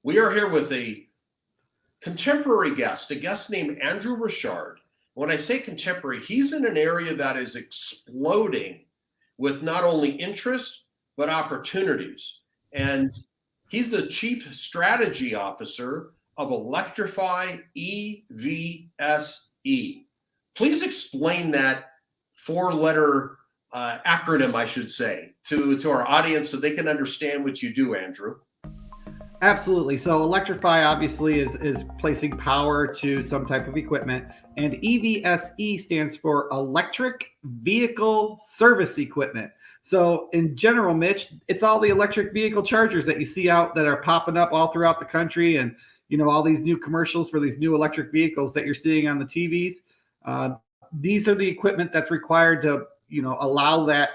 We are here with a contemporary guest, a guest named Andrew Richard. When I say contemporary, he's in an area that is exploding with not only interest, but opportunities. And he's the Chief Strategy Officer of Electrify EVSE. Please explain that four-letter acronym, I should say, to our audience so they can understand what you do, Andrew. Absolutely. So Electrify obviously is placing power to some type of equipment, and EVSE stands for Electric Vehicle Service Equipment. So in general, Mitch, it's all the electric vehicle chargers that you see out that are popping up all throughout the country, and all these new commercials for these new electric vehicles that you're seeing on the TVs. These are the equipment that's required to allow that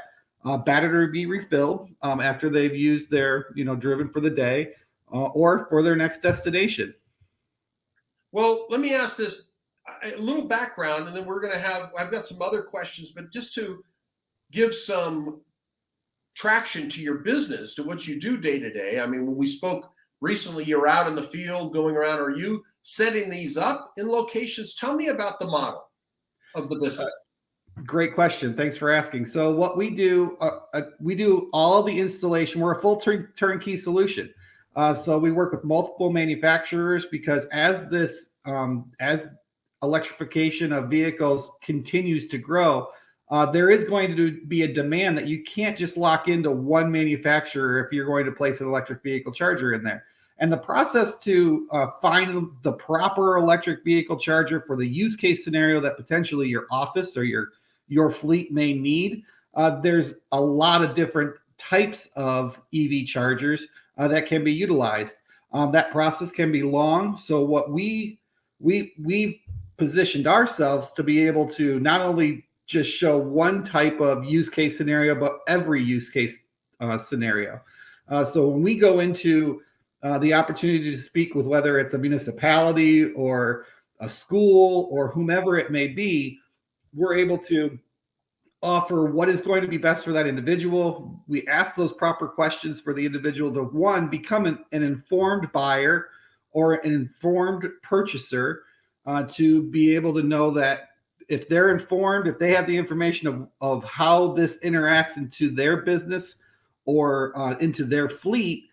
battery to be refilled after they've used their driven for the day. Or for their next destination. Well, let me ask this, a little background, and then I've got some other questions, but just to give some traction to your business, to what you do day to day. I mean, when we spoke recently, you're out in the field going around. Are you setting these up in locations? Tell me about the model of the business. Great question. Thanks for asking. So what we do all the installation. We're a full turnkey solution. So we work with multiple manufacturers because as electrification of vehicles continues to grow, there is going to be a demand that you can't just lock into one manufacturer if you're going to place an electric vehicle charger in there. And the process to find the proper electric vehicle charger for the use case scenario that potentially your office or your fleet may need, there's a lot of different types of EV chargers that can be utilized. That process can be long. So what we positioned ourselves to be able to not only just show one type of use case scenario, but every use case scenario. So when we go into the opportunity to speak with whether it's a municipality or a school or whomever it may be, we're able to offer what is going to be best for that individual. We ask those proper questions for the individual to, one, become an informed buyer or an informed purchaser, to be able to know that if they're informed, if they have the information of how this interacts into their business or into their fleet,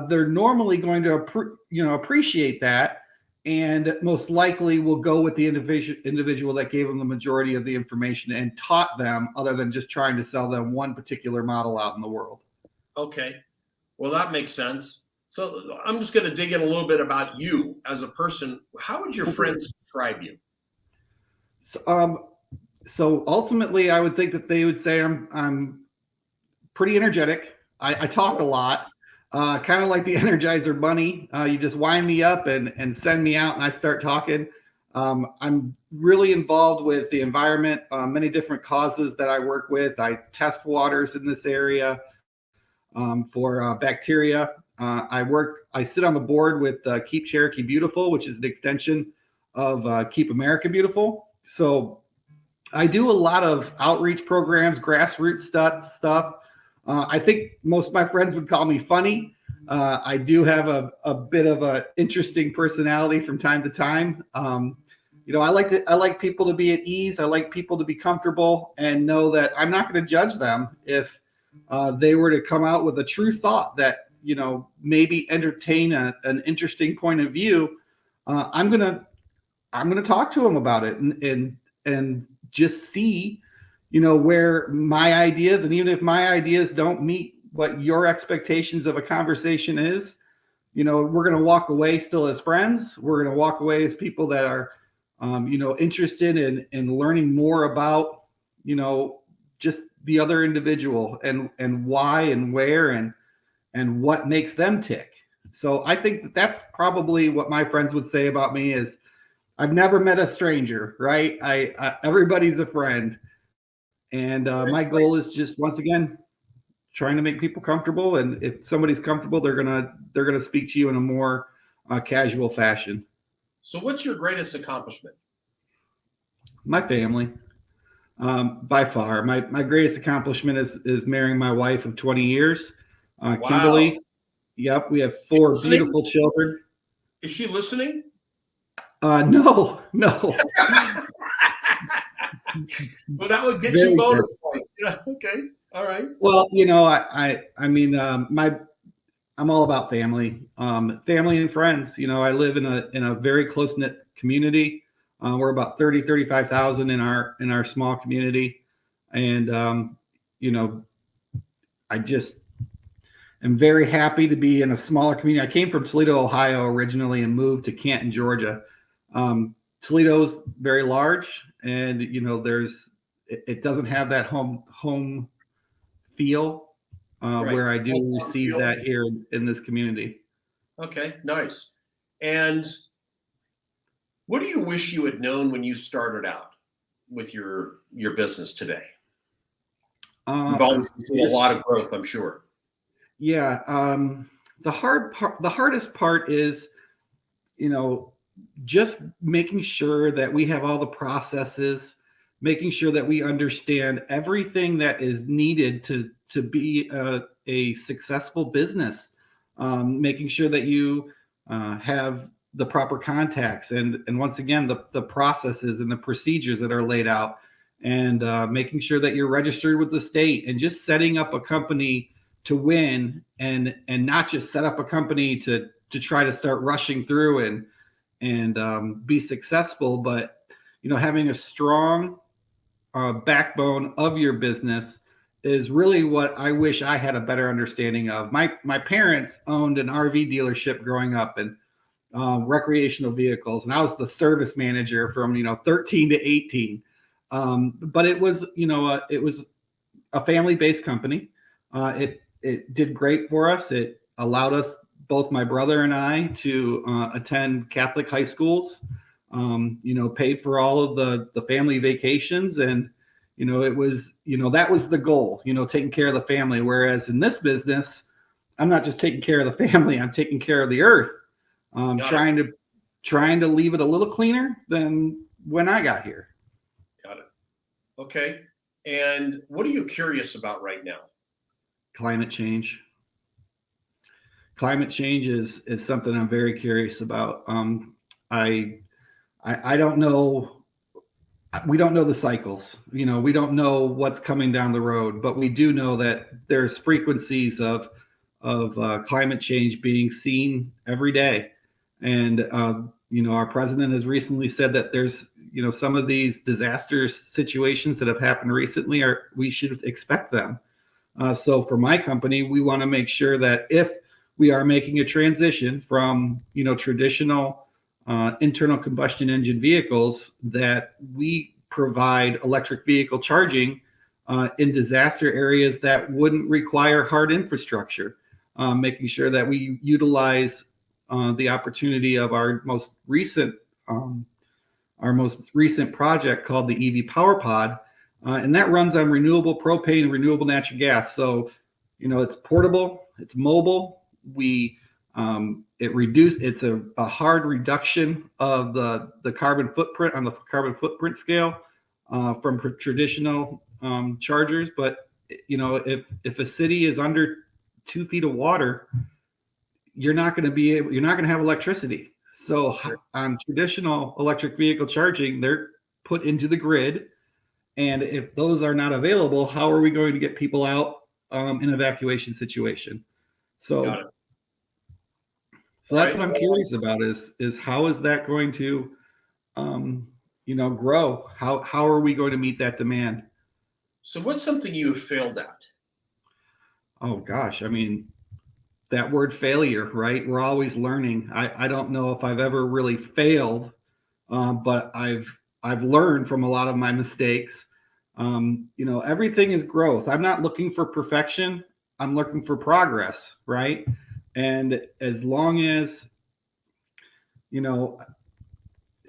they're normally going to appreciate that, and most likely will go with the individual that gave them the majority of the information and taught them, other than just trying to sell them one particular model out in the world. Okay. Well, that makes sense. So I'm just going to dig in a little bit about you as a person. How would your friends describe you? So ultimately, I would think that they would say I'm pretty energetic. I talk a lot. Kind of like the Energizer Bunny. You just wind me up and send me out and I start talking. I'm really involved with the environment, many different causes that I work with. I test waters in this area for bacteria. I sit on the board with Keep Cherokee Beautiful, which is an extension of Keep America Beautiful. So I do a lot of outreach programs, grassroots stuff. I think most of my friends would call me funny. I do have a bit of an interesting personality from time to time. I like people to be at ease. I like people to be comfortable and know that I'm not going to judge them if they were to come out with a true thought that maybe entertain an interesting point of view. I'm gonna talk to them about it and just see where my ideas, and even if my ideas don't meet what your expectations of a conversation is, we're going to walk away still as friends. We're going to walk away as people that are, interested in learning more about, just the other individual and why and where and what makes them tick. So I think that's probably what my friends would say about me is I've never met a stranger, right? Everybody's a friend. And my goal is just, once again, trying to make people comfortable. And if somebody's comfortable, they're gonna speak to you in a more casual fashion. So what's your greatest accomplishment? My family. By far. My greatest accomplishment is marrying my wife of 20 years, Wow. Kimberly. Yep, we have 4 Listening? beautiful children. Is she listening? No, no. Well, that would get you Very good. bonus points. Yeah. Okay. All right. Well, I mean, I'm all about family, family and friends. I live in a very close knit community. We're about 35,000 in our small community, and you know, I just am very happy to be in a smaller community. I came from Toledo, Ohio originally, and moved to Canton, Georgia. Toledo's very large, and it doesn't have that home feel Right. where I do Home receive field. that here in this community. Okay. Nice. And what do you wish you had known when you started out with your business today? You've Uh, obviously seen a lot of growth, I'm sure. yeah, the hardest part is, you know, just making sure that we have all the processes, making sure that we understand everything that is needed to be a successful business, making sure that you have the proper contacts and once again the processes and the procedures that are laid out, and making sure that you're registered with the state, and just setting up a company to win, and not just set up a company to try to start rushing through and be successful, but having a strong backbone of your business is really what I wish I had a better understanding of. My parents owned an RV dealership growing up, and recreational vehicles, and I was the service manager from 13 to 18. But it was a family based company. It did great for us. It allowed us, both my brother and I, to attend Catholic high schools. Paid for all of the family vacations, and it was that was the goal. Taking care of the family. Whereas in this business, I'm not just taking care of the family. I'm taking care of the earth. Got it. Trying to leave it a little cleaner than when I got here. Got it. Okay. And what are you curious about right now? Climate change. Climate change is something I'm very curious about. I don't know. We don't know the cycles. We don't know what's coming down the road, but we do know that there's frequencies of climate change being seen every day. And our president has recently said that there's some of these disaster situations that have happened recently, we should expect them. So for my company, we want to make sure that if we are making a transition from traditional internal combustion engine vehicles, that we provide electric vehicle charging in disaster areas that wouldn't require hard infrastructure, making sure that we utilize the opportunity of our most recent project called the EV Power Pod, and that runs on renewable propane and renewable natural gas. So, it's portable, it's mobile. It's a hard reduction of the carbon footprint on the carbon footprint scale from traditional chargers. But if a city is under 2 feet of water, you're not going to have electricity. So on traditional electric vehicle charging, they're put into the grid. And if those are not available, how are we going to get people out in an evacuation situation? Got it. So that's what I'm curious about is how is that going to, grow? How are we going to meet that demand? So what's something you have failed at? Oh gosh, I mean, that word failure, right? We're always learning. I don't know if I've ever really failed, but I've learned from a lot of my mistakes. Everything is growth. I'm not looking for perfection. I'm looking for progress, right? And as long as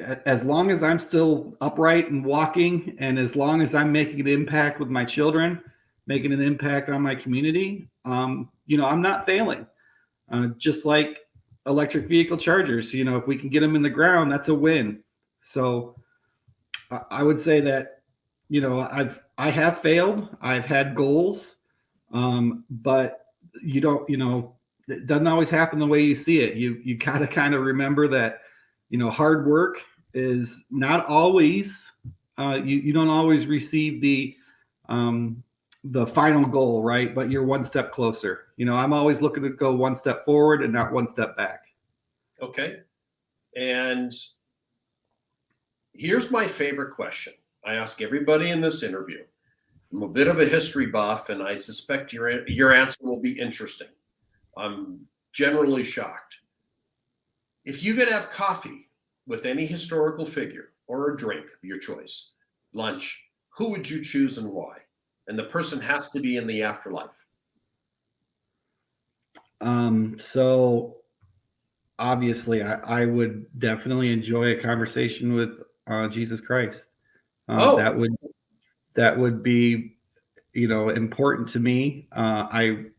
I'm still upright and walking, and as long as I'm making an impact with my children, making an impact on my community, I'm not failing. Just like electric vehicle chargers, if we can get them in the ground, that's a win. So I would say that, I have failed. I've had goals, but it doesn't always happen the way you see it. You got to kind of remember that, hard work is not always, you don't always receive the final goal, right? But you're one step closer. I'm always looking to go one step forward and not one step back. Okay. And here's my favorite question. I ask everybody in this interview. I'm a bit of a history buff, and I suspect your answer will be interesting. I'm generally shocked. If you could have coffee with any historical figure or a drink of your choice, lunch, who would you choose and why? And the person has to be in the afterlife. So obviously I would definitely enjoy a conversation with Jesus Christ. That would be, important to me. I'm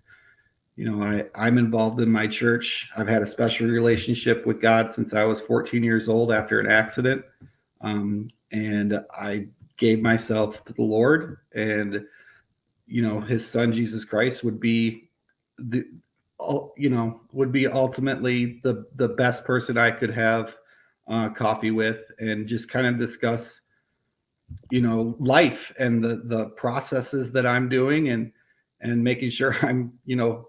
involved in my church. I've had a special relationship with God since I was 14 years old after an accident. And I gave myself to the Lord, and, his son, Jesus Christ, would be ultimately the best person I could have coffee with, and just kind of discuss, life and the processes that I'm doing, and making sure I'm,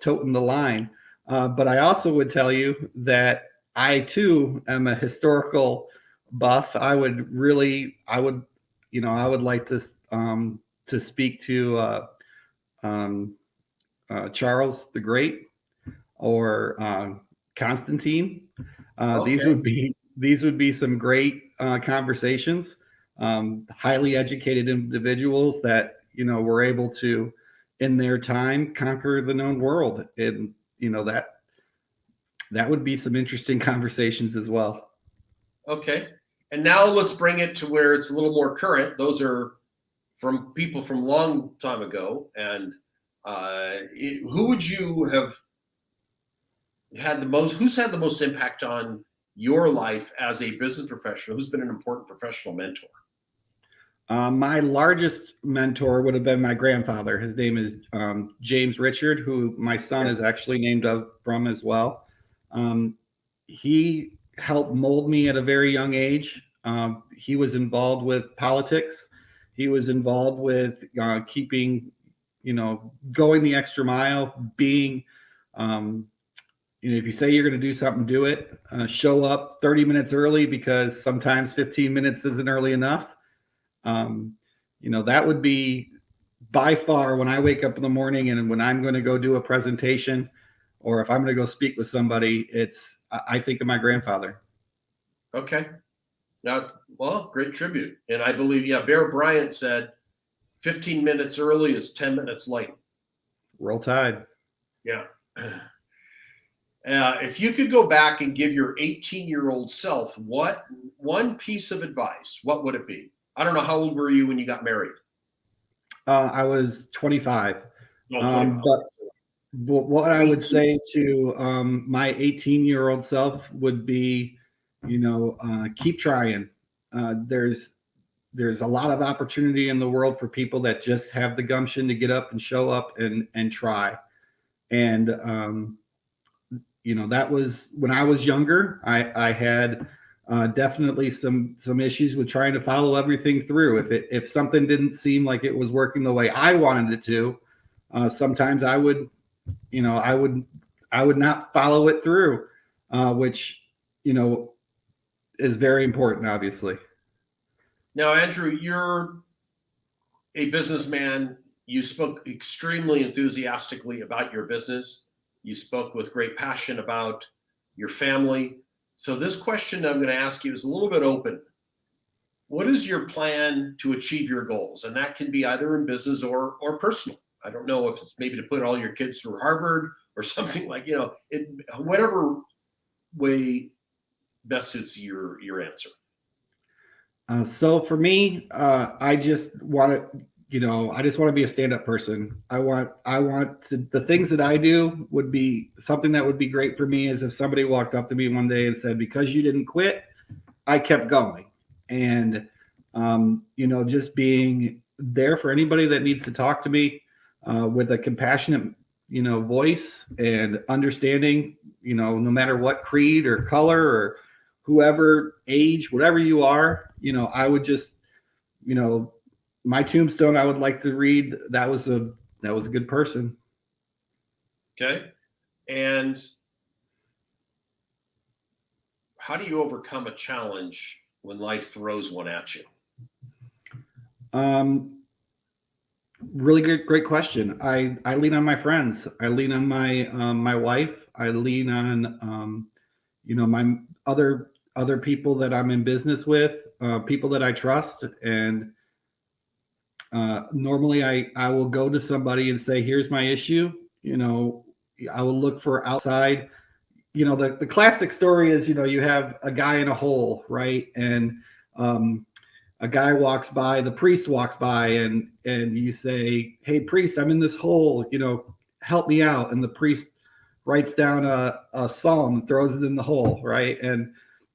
toting the line. But I also would tell you that I too am a historical buff. I would like to speak to Charles the Great, or Constantine. Okay. These would be some great conversations. Highly educated individuals that were able to, in their time, conquer the known world, and that would be some interesting conversations as well. Okay. And now let's bring it to where it's a little more current. Those are from people from long time ago. And who would you have had who's had the most impact on your life as a business professional? Who's been an important professional mentor? My largest mentor would have been my grandfather. His name is James Richard, who my son is actually named from as well. He helped mold me at a very young age. He was involved with politics. He was involved with keeping, going the extra mile, being, if you say you're going to do something, do it. Show up 30 minutes early, because sometimes 15 minutes isn't early enough. That would be by far, when I wake up in the morning and when I'm going to go do a presentation, or if I'm going to go speak with somebody, I think of my grandfather. Okay. Now, well, great tribute. And I believe, Bear Bryant said 15 minutes early is 10 minutes late. Roll Tide. Yeah. If you could go back and give your 18-year-old self one piece of advice, what would it be? I don't know, how old were you when you got married? I was 25. No, 25. But what I would say to my 18-year-old self would be, keep trying. There's a lot of opportunity in the world for people that just have the gumption to get up and show up and try. And that was when I was younger. I had definitely some issues with trying to follow everything through. If something didn't seem like it was working the way I wanted it to, sometimes I would not follow it through, which is very important, obviously. Now, Andrew, you're a businessman. You spoke extremely enthusiastically about your business. You spoke with great passion about your family. So this question I'm going to ask you is a little bit open. What is your plan to achieve your goals? And that can be either in business or personal. I don't know if it's maybe to put all your kids through Harvard or something like, whatever way best suits your answer. So for me, I just want to be a stand-up person. The things that I do would be something that would be great for me, is if somebody walked up to me one day and said, because you didn't quit, I kept going. And, just being there for anybody that needs to talk to me, with a compassionate, voice and understanding, no matter what creed or color or whoever age, whatever you are, I would just, my tombstone, I would like to read, that was a good person. Okay. And how do you overcome a challenge when life throws one at you? Really great question. I lean on my friends. I lean on my wife. I lean on my other people that I'm in business with, people that I trust. And normally I will go to somebody and say, here's my issue. I will look for outside. The classic story is, you have a guy in a hole, right? And a guy walks by, the priest walks by, and you say, hey, priest, I'm in this hole, help me out. And the priest writes down a psalm and throws it in the hole, right? And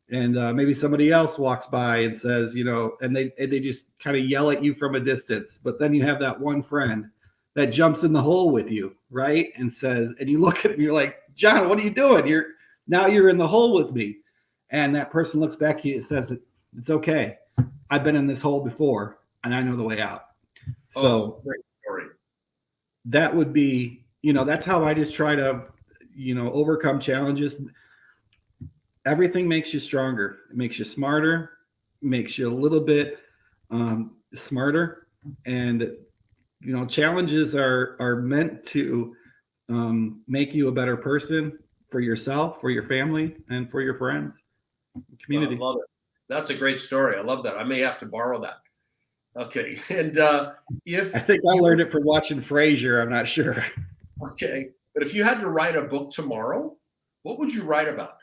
maybe somebody else walks by and says, and they just kind of yell at you from a distance. But then you have that one friend that jumps in the hole with you, right? And says, and you look at him, you're like, John, what are you doing? You're in the hole with me. And that person looks back at you and says, it's okay. I've been in this hole before and I know the way out. So great story. That would be, that's how I just try to, overcome challenges. Everything makes you stronger. It makes you smarter, makes you a little bit smarter. And, challenges are meant to make you a better person for yourself, for your family, and for your friends, community. I love it. That's a great story. I love that. I may have to borrow that. Okay. And if I think I learned it from watching Frasier, I'm not sure. Okay. But if you had to write a book tomorrow, what would you write about?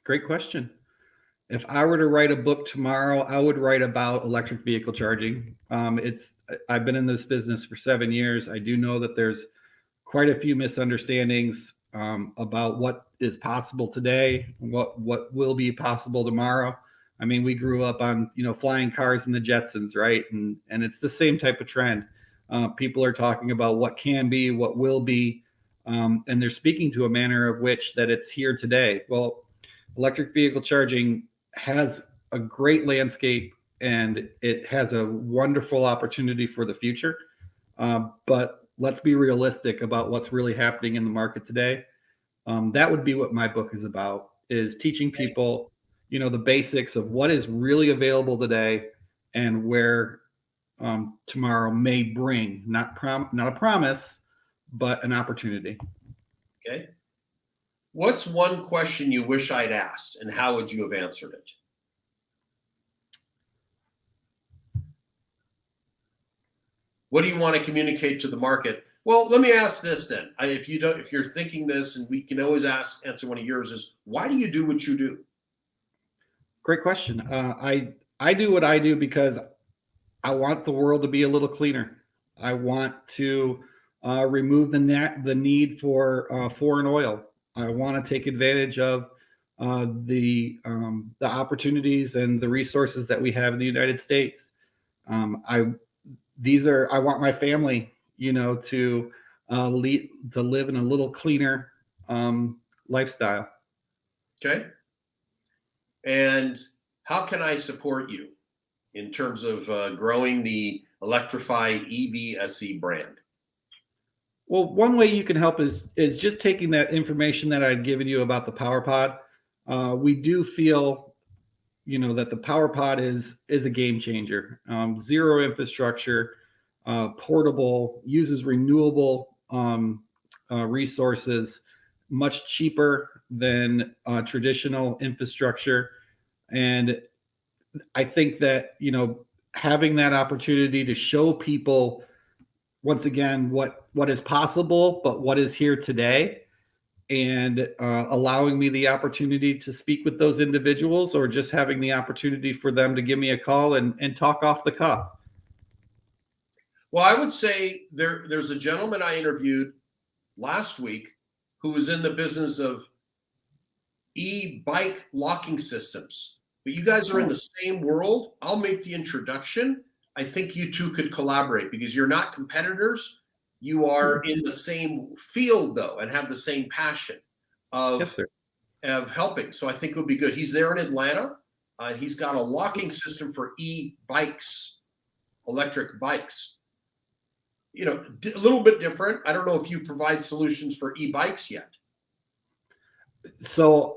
Great question. If I were to write a book tomorrow, I would write about electric vehicle charging. I've been in this business for 7 years. I do know that there's quite a few misunderstandings about what is possible today, what will be possible tomorrow. I mean, we grew up on flying cars and the Jetsons, right? And it's the same type of trend. People are talking about what can be, what will be, and they're speaking to a manner of which that it's here today. Well, electric vehicle charging has a great landscape and it has a wonderful opportunity for the future. But let's be realistic about what's really happening in the market today. That would be what my book is about, is teaching people, the basics of what is really available today and where tomorrow may bring, not a promise, but an opportunity. Okay. What's one question you wish I'd asked, and how would you have answered it? What do you want to communicate to the market? Well, let me ask this then. If you're thinking this, and we can always answer one of yours, is why do you do what you do? Great question. I do what I do because I want the world to be a little cleaner. I want to remove the need for foreign oil. I want to take advantage of the opportunities and the resources that we have in the United States. I want my family, to live in a little cleaner lifestyle. Okay. And how can I support you in terms of growing the Electrify EVSE brand? Well, one way you can help is just taking that information that I'd given you about the Power Pod. We do feel, that the Power Pod is a game changer. Zero infrastructure, portable, uses renewable resources, much cheaper than traditional infrastructure. And I think that, having that opportunity to show people once again what is possible, but what is here today, and allowing me the opportunity to speak with those individuals, or just having the opportunity for them to give me a call and talk off the cuff. Well, I would say there's a gentleman I interviewed last week who was in the business of e-bike locking systems. But you guys are in the same world. I'll make the introduction. I think you two could collaborate because you're not competitors. You are in the same field though, and have the same passion Yes, of sir. helping. So I think it would be good. He's there in Atlanta. He's got a locking system for e-bikes, electric bikes. You know, a little bit different. I don't know if you provide solutions for e-bikes yet. So,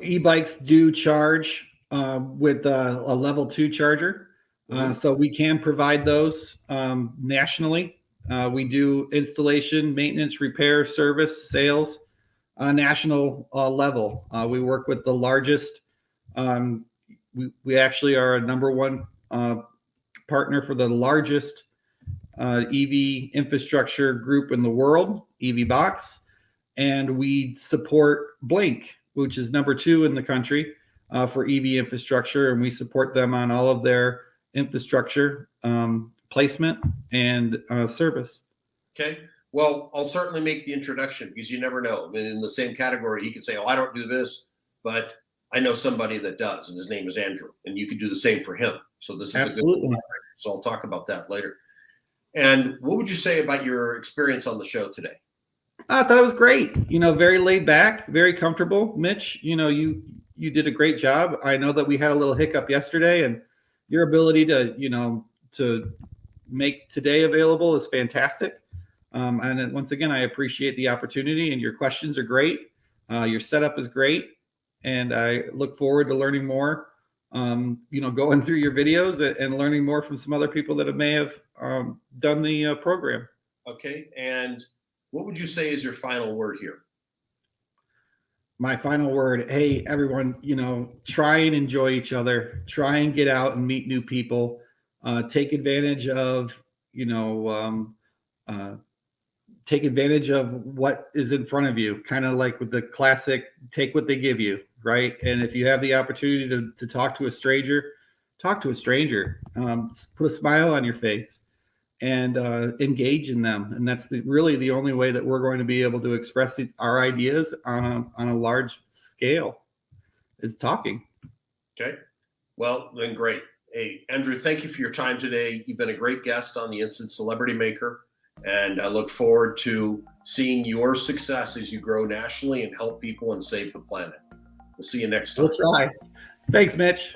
e-bikes do charge with a level 2 charger. So we can provide those nationally. We do installation, maintenance, repair, service, sales on a national level. We work with the largest. We actually are a number one partner for the largest EV infrastructure group in the world, EV Box. And we support Blink, which is number 2 in the country for EV infrastructure. And we support them on all of their infrastructure placement and service. Okay. Well, I'll certainly make the introduction because you never know. I mean, in the same category, he could say, "Oh, I don't do this, but I know somebody that does, and his name is Andrew," and you could do the same for him. So this is Absolutely. a good. So I'll talk about that later. And what would you say about your experience on the show today? I thought it was great. Very laid back, very comfortable. Mitch, you did a great job. I know that we had a little hiccup yesterday, and your ability to make today available is fantastic. And once again, I appreciate the opportunity, and your questions are great. Your setup is great, and I look forward to learning more. Going through your videos and learning more from some other people that may have done the program. Okay. And what would you say is your final word here? My final word, hey, everyone, try and enjoy each other. Try and get out and meet new people. Take advantage of, take advantage of what is in front of you, kind of like with the classic, take what they give you, right? And if you have the opportunity to talk to a stranger, talk to a stranger. Put a smile on your face and engage in them. And that's really the only way that we're going to be able to express our ideas on a large scale is talking. Okay. Well, then great. Hey, Andrew, thank you for your time today. You've been a great guest on the Instant Celebrity Maker. And I look forward to seeing your success as you grow nationally and help people and save the planet. We'll see you next time. We'll try. Thanks, Mitch.